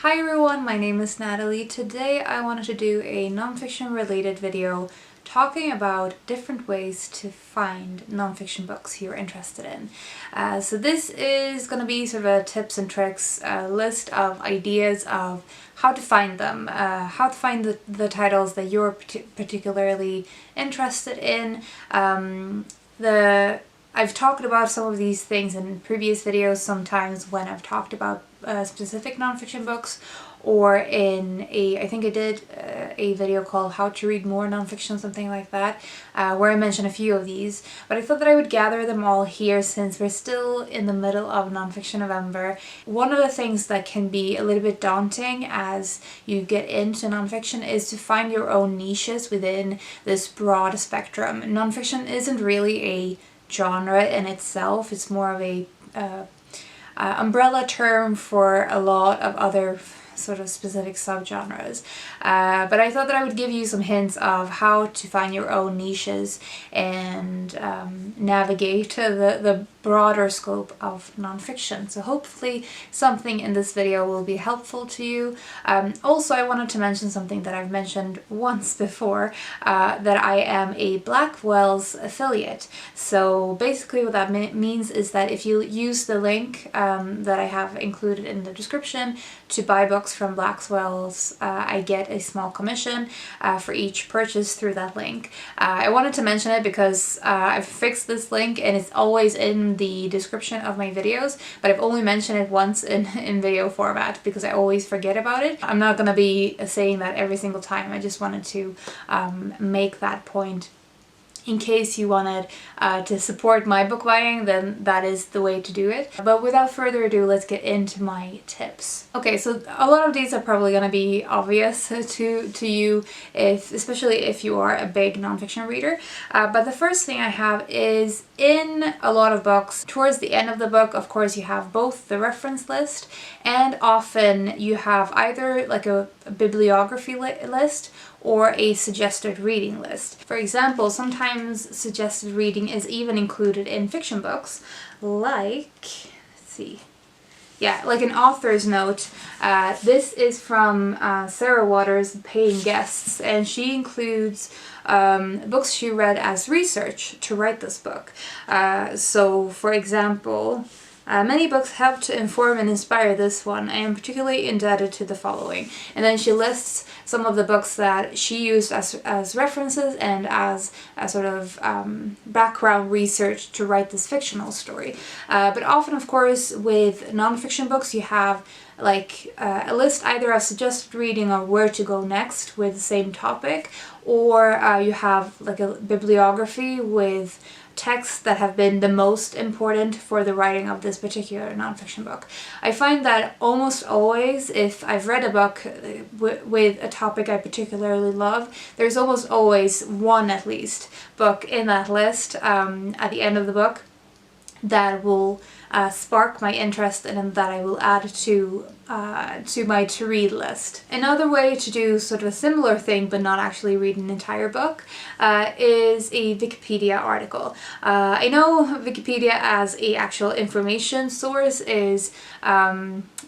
Hi everyone, my name is Natalie. Today I wanted to do a nonfiction related video talking about different ways to find nonfiction books you're interested in. So this is going to be sort of a tips and tricks list of ideas of how to find them, how to find the titles that you're particularly interested in. I've talked about some of these things in previous videos sometimes when I've talked about specific nonfiction books, or in I think I did a video called How to Read More Nonfiction, something like that, where I mentioned a few of these. But I thought that I would gather them all here since we're still in the middle of Nonfiction November. One of the things that can be a little bit daunting as you get into nonfiction is to find your own niches within this broad spectrum. Nonfiction isn't really a genre in itself, it's more of a umbrella term for a lot of other sort of specific subgenres. But I thought that I would give you some hints of how to find your own niches and navigate the broader scope of nonfiction. So hopefully something in this video will be helpful to you. Also, I wanted to mention something that I've mentioned once before, that I am a Blackwell's affiliate. So basically what that means is that if you use the link that I have included in the description to buy books from Blackwell's, I get a small commission for each purchase through that link. I wanted to mention it because I've fixed this link and it's always in the description of my videos, but I've only mentioned it once in video format because I always forget about it. I'm not going to be saying that every single time. I just wanted to make that point. In case you wanted to support my book buying, then that is the way to do it. But without further ado, let's get into my tips. Okay, so a lot of these are probably going to be obvious to you, especially if you are a big nonfiction reader. But the first thing I have is, in a lot of books, towards the end of the book, of course, you have both the reference list and often you have either like a bibliography list or a suggested reading list. For example, sometimes suggested reading is even included in fiction books, like, let's see, yeah, like an author's note. This is from Sarah Waters' Paying Guests, and she includes books she read as research to write this book. So, for example, many books help to inform and inspire this one. I am particularly indebted to the following. And then she lists some of the books that she used as references and as a sort of background research to write this fictional story. But often, of course, with nonfiction books, you have like a list either of suggested reading or where to go next with the same topic, or you have like a bibliography with texts that have been the most important for the writing of this particular nonfiction book. I find that almost always, if I've read a book with a topic I particularly love, there's almost always one, at least, book in that list at the end of the book that will spark my interest and that I will add to my to-read list. Another way to do sort of a similar thing but not actually read an entire book is a Wikipedia article. I know Wikipedia as an actual information source is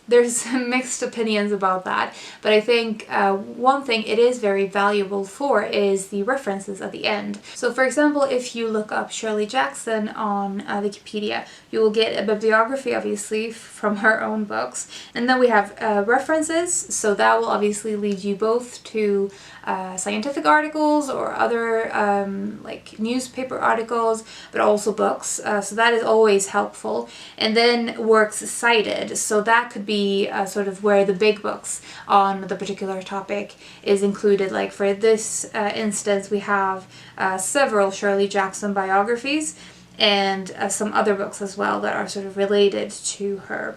there's mixed opinions about that, but I think one thing it is very valuable for is the references at the end. So for example, if you look up Shirley Jackson on Wikipedia, you will get a bibliography, obviously, from her own books, and then we have references, so that will obviously lead you both to scientific articles or other like newspaper articles, but also books, so that is always helpful. And then works cited, so that could be sort of where the big books on the particular topic is included. Like for this instance, we have several Shirley Jackson biographies and some other books as well that are sort of related to her.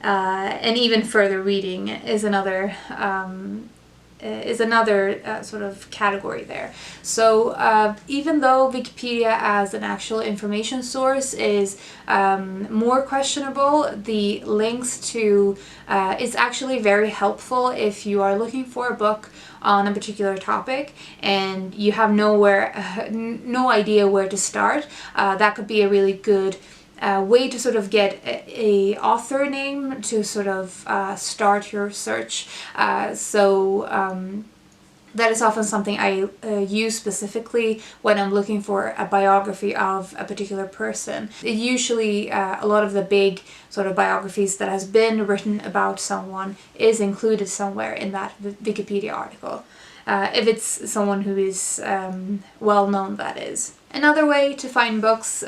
And even further reading is another sort of category there. So even though Wikipedia as an actual information source is more questionable, the links to is actually very helpful if you are looking for a book on a particular topic and you have no idea where to start. That could be a really good way to sort of get a author name to sort of start your search. That is often something I use specifically when I'm looking for a biography of a particular person. Usually a lot of the big sort of biographies that has been written about someone is included somewhere in that Wikipedia article. If it's someone who is well known, that is. Another way to find books,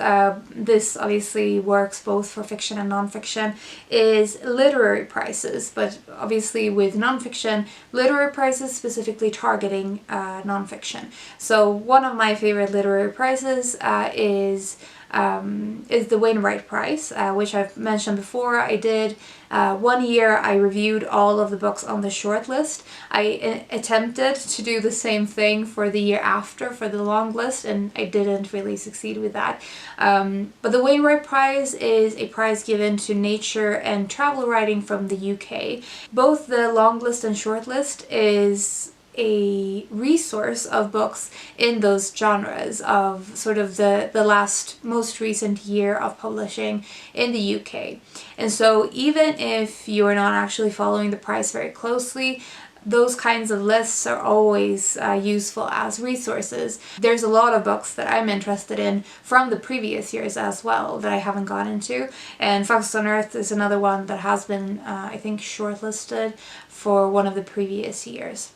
this obviously works both for fiction and nonfiction, is literary prices. But obviously with nonfiction, literary prices specifically targeting nonfiction. So one of my favorite literary prizes is the Wainwright Prize, which I've mentioned before. I did 1 year I reviewed all of the books on the shortlist. I attempted to do the same thing for the year after for the long list, and I didn't really succeed with that. But the Wainwright Prize is a prize given to nature and travel writing from the UK. Both the long list and short list is a resource of books in those genres of sort of the last most recent year of publishing in the UK. And so even if you are not actually following the price very closely, those kinds of lists are always useful as resources. There's a lot of books that I'm interested in from the previous years as well that I haven't gone into, and Foxes on Earth is another one that has been, I think, shortlisted for one of the previous years.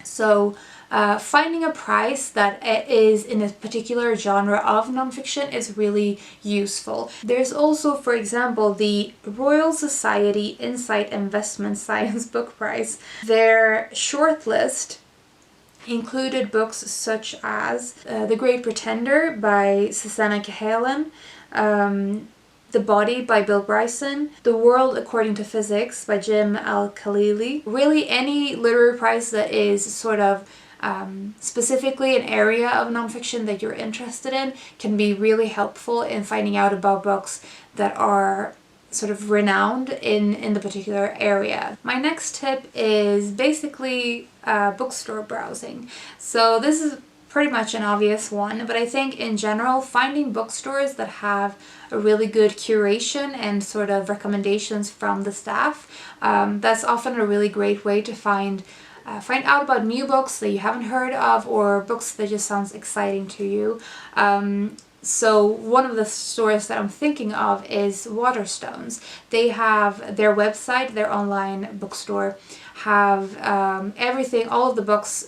So finding a prize that is in a particular genre of nonfiction is really useful. There's also, for example, the Royal Society Insight Investment Science Book Prize. Their shortlist included books such as The Great Pretender by Susanna Cahalan, The Body by Bill Bryson, The World According to Physics by Jim Al-Khalili. Really any literary prize that is sort of specifically an area of nonfiction that you're interested in can be really helpful in finding out about books that are sort of renowned in the particular area. My next tip is basically bookstore browsing. So this is pretty much an obvious one, but I think in general finding bookstores that have a really good curation and sort of recommendations from the staff, that's often a really great way to find out about new books that you haven't heard of or books that just sounds exciting to you. So one of the stores that I'm thinking of is Waterstones. They have their website, their online bookstore, have everything, all of the books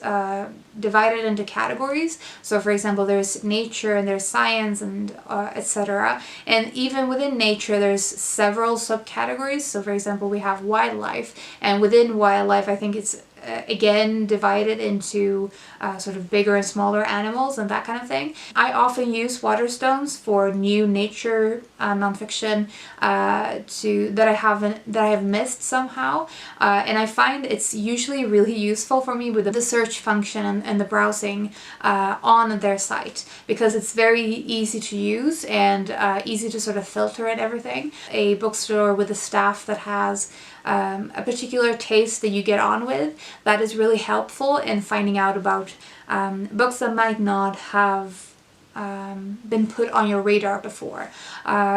divided into categories. So for example, there's nature and there's science and etc. And even within nature, there's several subcategories. So for example, we have wildlife, and within wildlife, I think it's again divided into sort of bigger and smaller animals and that kind of thing. I often use Waterstones for new nature nonfiction that I have missed somehow, and I find it's usually really useful for me with the search function and the browsing on their site, because it's very easy to use and easy to sort of filter and everything. A bookstore with a staff that has a particular taste that you get on with, that is really helpful in finding out about books that might not have been put on your radar before.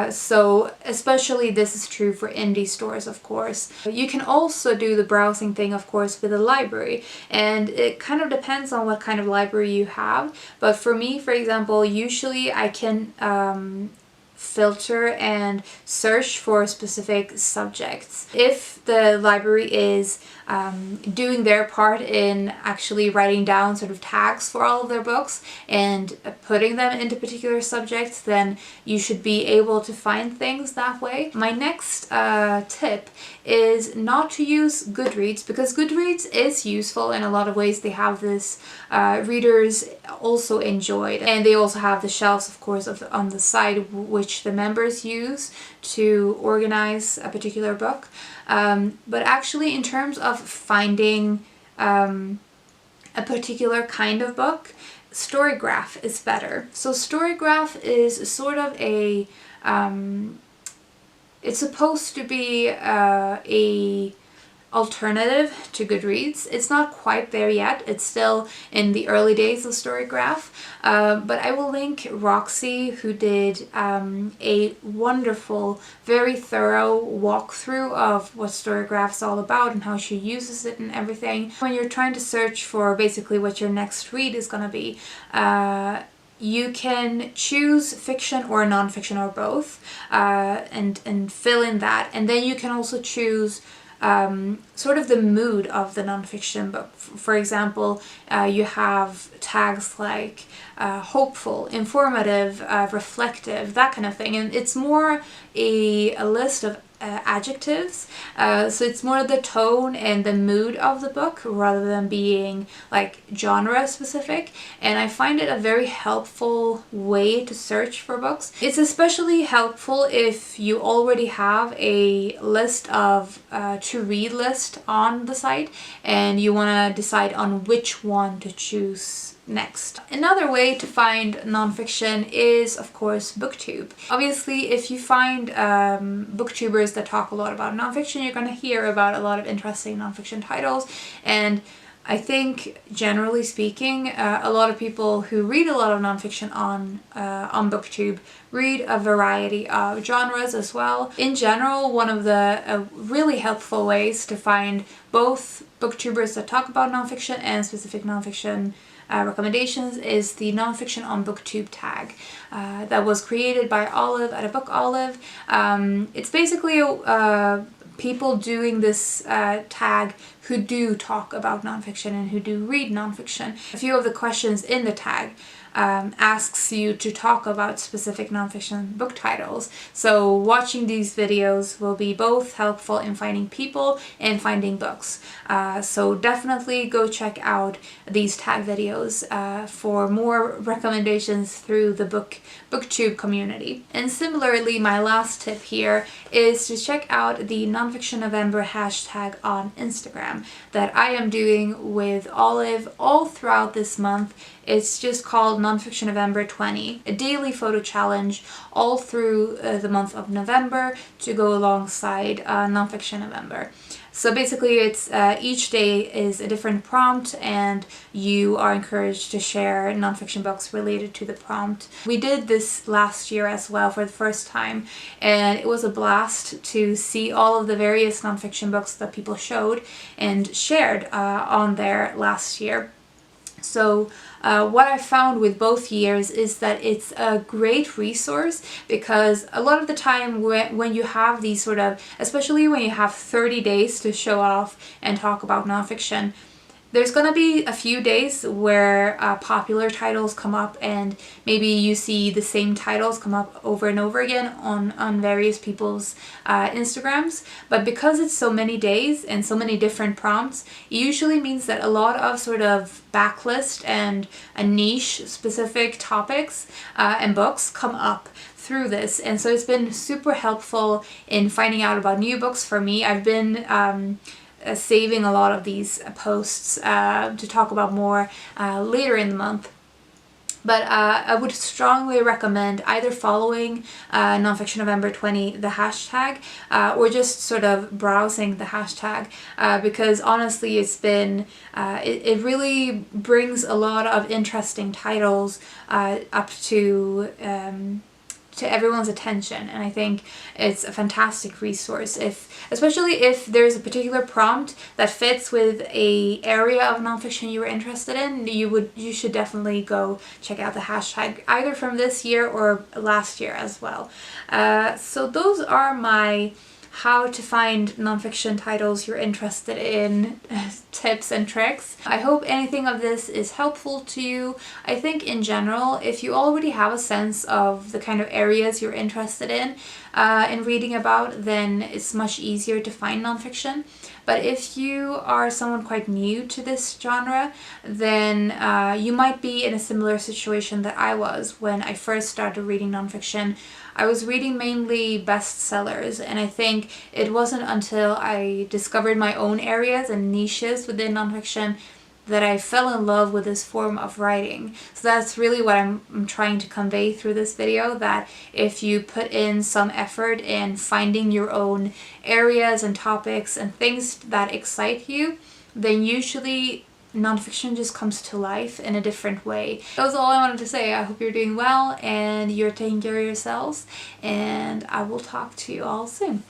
So especially this is true for indie stores, of course. You can also do the browsing thing, of course, with a library, and it kind of depends on what kind of library you have. But for me, for example, usually I can filter and search for specific subjects. If the library is doing their part in actually writing down sort of tags for all of their books and putting them into particular subjects, then you should be able to find things that way. My next tip is not to use Goodreads, because Goodreads is useful in a lot of ways. They have this readers also enjoyed, and they also have the shelves, of course, on the side which the members use to organize a particular book. But actually, in terms of finding a particular kind of book, Storygraph is better. So Storygraph is sort of a it's supposed to be a alternative to Goodreads. It's not quite there yet. It's still in the early days of Storygraph, but I will link Roxy, who did a wonderful, very thorough walkthrough of what Storygraph's all about and how she uses it and everything. When you're trying to search for basically what your next read is going to be, you can choose fiction or nonfiction or both, and fill in that, and then you can also choose sort of the mood of the nonfiction book. For example, you have tags like hopeful, informative, reflective, that kind of thing, and it's more a list of adjectives, so it's more the tone and the mood of the book rather than being like genre specific, and I find it a very helpful way to search for books. It's especially helpful if you already have a list of to read list on the site and you want to decide on which one to choose next. Another way to find nonfiction is, of course, Booktube. Obviously, if you find booktubers that talk a lot about nonfiction, you're going to hear about a lot of interesting nonfiction titles, and I think, generally speaking, a lot of people who read a lot of nonfiction on Booktube read a variety of genres as well. In general, one of the really helpful ways to find both booktubers that talk about nonfiction and specific nonfiction recommendations is the Nonfiction on Booktube tag that was created by Olive at a Book Olive. It's basically people doing this tag who do talk about nonfiction and who do read nonfiction. A few of the questions in the tag asks you to talk about specific nonfiction book titles. So watching these videos will be both helpful in finding people and finding books. So definitely go check out these tag videos for more recommendations through the Booktube community. And similarly, my last tip here is to check out the Nonfiction November hashtag on Instagram that I am doing with Olive all throughout this month. It's just called Nonfiction November 20, a daily photo challenge all through the month of November to go alongside Nonfiction November. So basically it's each day is a different prompt and you are encouraged to share nonfiction books related to the prompt. We did this last year as well for the first time, and it was a blast to see all of the various nonfiction books that people showed and shared on there last year. So what I found with both years is that it's a great resource, because a lot of the time when you have these sort of, especially when you have 30 days to show off and talk about nonfiction, there's going to be a few days where popular titles come up and maybe you see the same titles come up over and over again on various people's Instagrams. But because it's so many days and so many different prompts, it usually means that a lot of sort of backlist and a niche specific topics and books come up through this. And so it's been super helpful in finding out about new books for me. I've been saving a lot of these posts to talk about more later in the month. But I would strongly recommend either following Nonfiction November 20, the hashtag, or just sort of browsing the hashtag, because honestly it's been, it really brings a lot of interesting titles up to everyone's attention, and I think it's a fantastic resource, especially if there's a particular prompt that fits with a area of nonfiction you were interested in. You should definitely go check out the hashtag either from this year or last year as well. So those are my how to find nonfiction titles you're interested in tips and tricks. I hope anything of this is helpful to you. I think in general, if you already have a sense of the kind of areas you're interested in reading about, then it's much easier to find nonfiction. But if you are someone quite new to this genre, then you might be in a similar situation that I was when I first started reading nonfiction. I was reading mainly bestsellers, and I think it wasn't until I discovered my own areas and niches within nonfiction that I fell in love with this form of writing. So that's really what I'm trying to convey through this video, that if you put in some effort in finding your own areas and topics and things that excite you, then usually nonfiction just comes to life in a different way. That was all I wanted to say. I hope you're doing well and you're taking care of yourselves, and I will talk to you all soon.